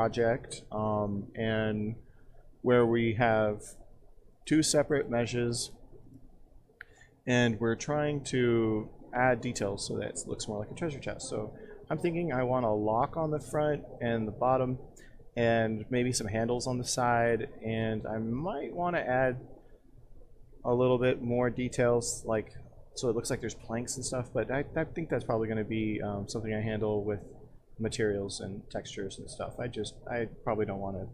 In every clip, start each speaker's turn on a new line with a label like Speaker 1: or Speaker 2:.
Speaker 1: project, and where we have two separate meshes, and we're trying to add details so that it looks more like a treasure chest. So I'm thinking I want a lock on the front and the bottom, and maybe some handles on the side, and I might want to add a little bit more details, like so it looks like there's planks and stuff, but I think that's probably going to be something I handle with materials and textures and stuff. I probably don't want to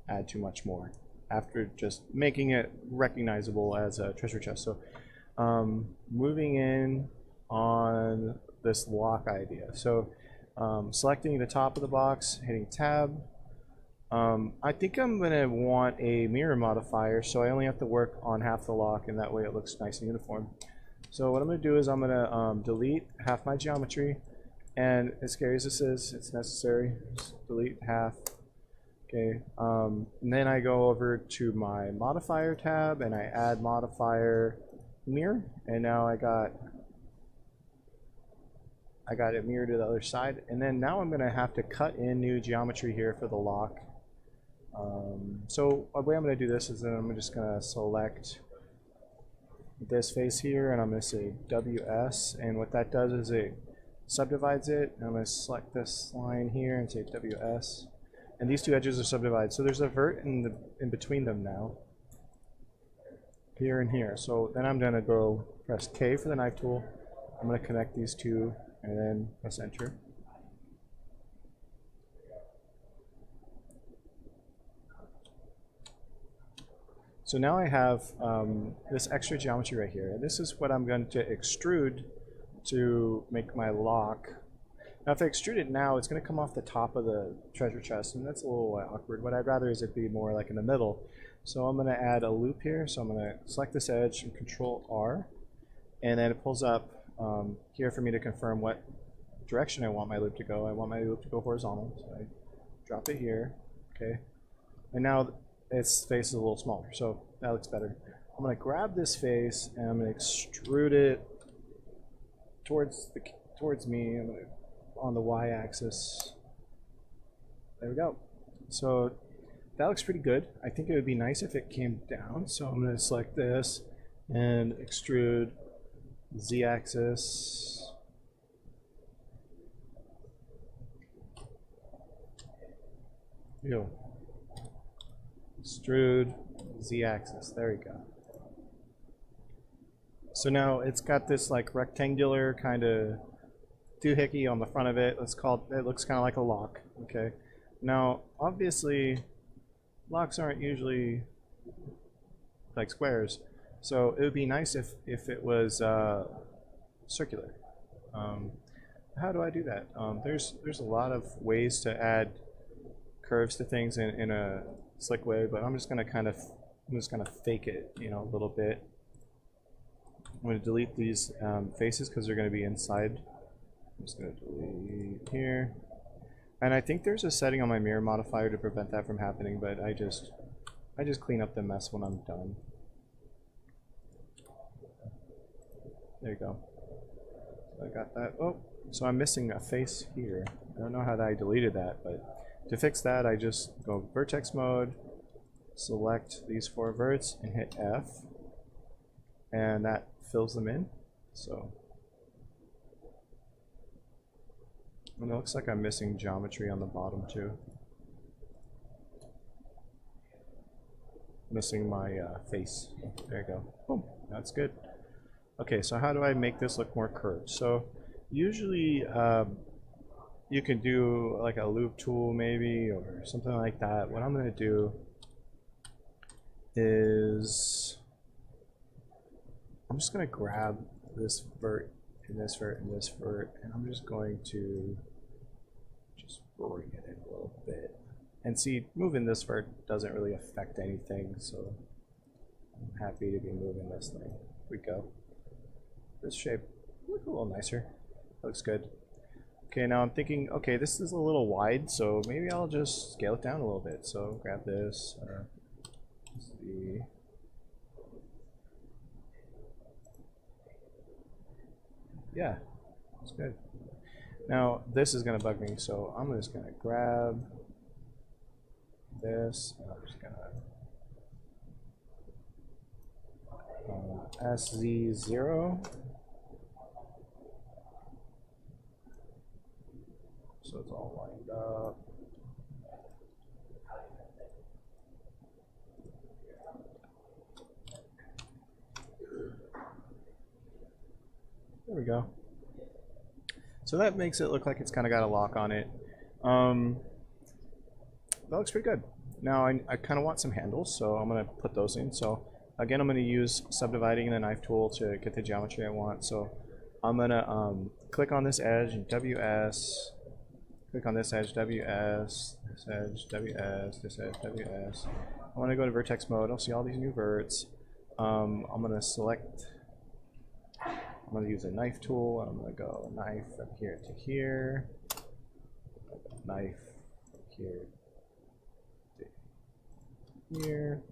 Speaker 1: add too much more after just making it recognizable as a treasure chest. So moving in on this lock idea. So selecting the top of the box, hitting tab. I think I'm going to want a mirror modifier, so I only have to work on half the lock, and that way it looks nice and uniform. So what I'm going to do is I'm going to delete half my geometry, and as scary as this is, it's necessary. Just delete half. Okay, and then I go over to my modifier tab, and I add modifier mirror, and now I got it mirrored to the other side. And then now I'm going to have to cut in new geometry here for the lock. So the way I'm going to do this is then I'm just going to select this face here, and I'm going to say WS, and what that does is it subdivides it. And I'm going to select this line here and say WS, and these two edges are subdivided. So there's a vert in between them now, here and here. So then I'm going to go press K for the knife tool. I'm going to connect these two and then press enter. So now I have this extra geometry right here. And this is what I'm going to extrude to make my lock. Now if I extrude it now, it's going to come off the top of the treasure chest, and that's a little awkward. What I'd rather is it be more like in the middle. So I'm going to add a loop here. So I'm going to select this edge and Control R, and then it pulls up here for me to confirm what direction I want my loop to go. I want my loop to go horizontal, so I drop it here. Okay, and now its face is a little smaller, so that looks better. I'm going to grab this face and I'm going to extrude it towards me. I'm going to, on the y-axis. There we go. So that looks pretty good. I think it would be nice if it came down. So I'm going to select this and extrude z-axis. Here we go. Extrude z-axis. There we go. So now it's got this like rectangular kind of doohickey on the front of it. It looks kind of like a lock. Okay. Now obviously locks aren't usually like squares, so it would be nice if it was circular. How do I do that? There's a lot of ways to add curves to things in a slick way, but I'm just gonna fake it, you know, a little bit. I'm gonna delete these faces because they're gonna be inside. I'm just gonna delete here, and I think there's a setting on my mirror modifier to prevent that from happening, but I just clean up the mess when I'm done. There you go. So I got that. Oh, so I'm missing a face here. I don't know how I deleted that, but to fix that, I just go vertex mode, select these 4 verts, and hit F, and that fills them in. So, and it looks like I'm missing geometry on the bottom too. Missing my face. There you go. Boom. That's good. Okay, so how do I make this look more curved? So usually you can do like a loop tool maybe, or something like that. What I'm going to do is I'm just going to grab this vert and this vert and this vert, and I'm just going to just bring it in a little bit. And see, moving this vert doesn't really affect anything, so I'm happy to be moving this thing. Here we go. This shape looks a little nicer. Looks good. Okay, now I'm thinking, okay, this is a little wide, so maybe I'll just scale it down a little bit. So grab this, let's see. Yeah, that's good. Now this is gonna bug me, so I'm just gonna grab this, and I'm just gonna SZ0. So it's all lined up. There we go. So that makes it look like it's kind of got a lock on it. That looks pretty good. Now I kind of want some handles, so I'm going to put those in. So again, I'm going to use subdividing the knife tool to get the geometry I want. So I'm going to click on this edge and WS, click on this edge, WS, this edge, WS, this edge, WS. I want to go to vertex mode. I'll see all these new verts. I'm going to select, I'm going to use a knife tool. I'm going to go knife from here to here, knife from here to here.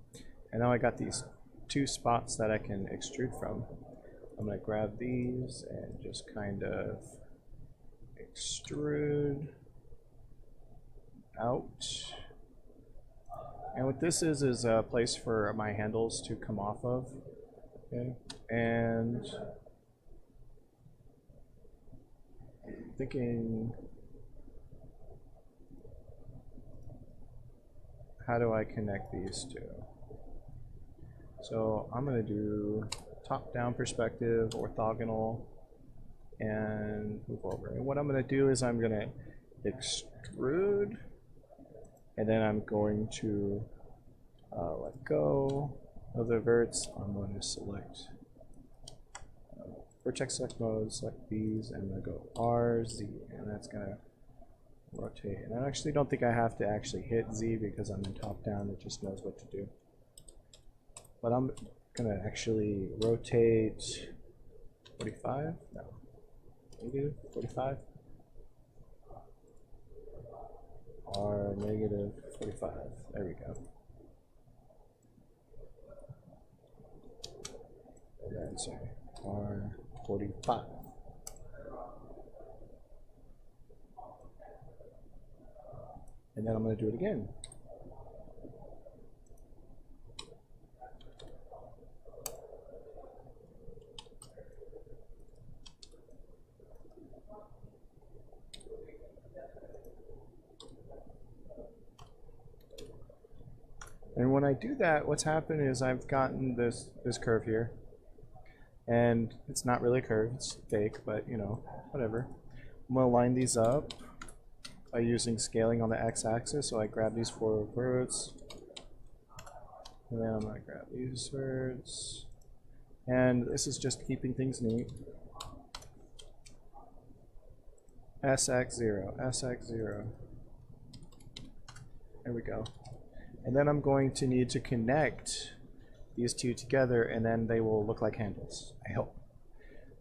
Speaker 1: And now I got these two spots that I can extrude from. I'm going to grab these and just kind of extrude out. And what this is a place for my handles to come off of. Okay, and I'm thinking, how do I connect these two? So I'm going to do top-down perspective, orthogonal, and move over. And what I'm going to do is I'm going to extrude, and then I'm going to let go of the verts. I'm going to select vertex select mode, select these, and I'm going to go R, Z, and that's going to rotate. And I actually don't think I have to actually hit Z because I'm in top-down. It just knows what to do. But I'm going to actually rotate 45, no, negative 45, R negative 45, there we go. And then sorry, R 45. And then I'm going to do it again. And when I do that, what's happened is I've gotten this curve here. And it's not really a curve, it's fake, but you know, whatever. I'm going to line these up by using scaling on the x-axis. So I grab these four verts, and then I'm going to grab these verts. And this is just keeping things neat. SX0, SX0. There we go. And then I'm going to need to connect these two together, and then they will look like handles, I hope.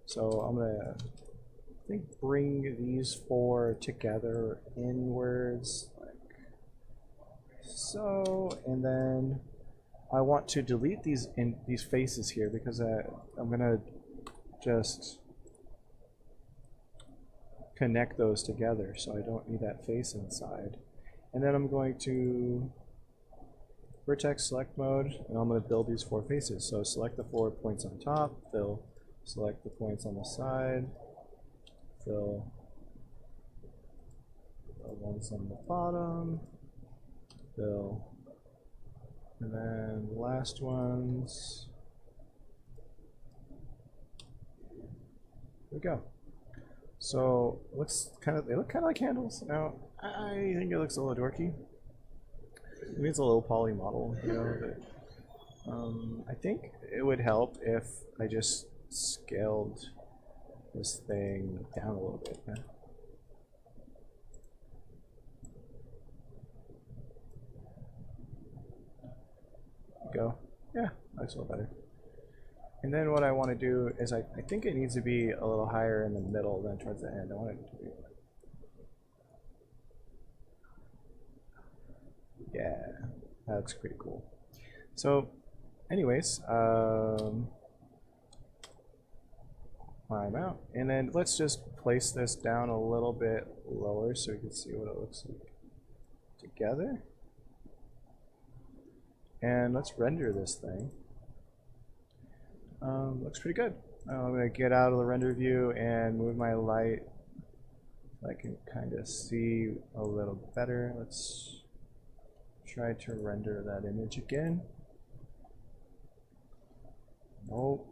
Speaker 1: So I'm going to, I think, bring these four together inwards, like so, and then I want to delete these faces here because I'm going to just connect those together, so I don't need that face inside. And then I'm going to vertex select mode, and I'm going to build these four faces. So select the 4 points on top, fill, select the points on the side, fill the ones on the bottom, fill, and then the last ones. There we go. So it looks they look kind of like handles. Now I think it looks a little dorky. Maybe it's a low poly model, you know, but I think it would help if I just scaled this thing down a little bit. Yeah. Go. Yeah, looks a little better. And then what I want to do is I think it needs to be a little higher in the middle than towards the end. I want it to be. Yeah, that looks pretty cool. So, anyways, I'm out. And then let's just place this down a little bit lower so you can see what it looks like together. And let's render this thing. Looks pretty good. I'm going to get out of the render view and move my light so I can kind of see a little better. Let's try to render that image again. Nope.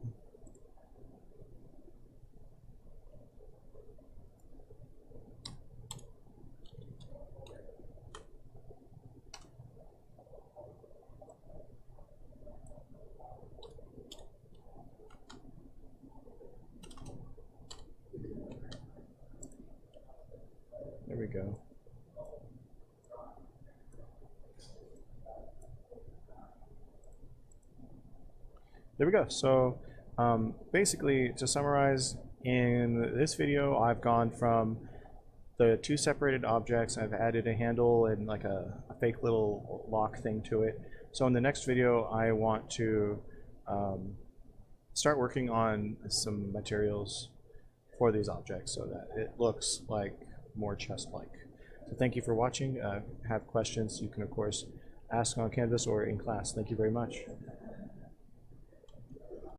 Speaker 1: There we go. There we go. So basically, to summarize, in this video, I've gone from the two separated objects. I've added a handle and like a fake little lock thing to it. So in the next video, I want to start working on some materials for these objects so that it looks like more chest-like. So thank you for watching. Have questions, you can of course ask on Canvas or in class. Thank you very much.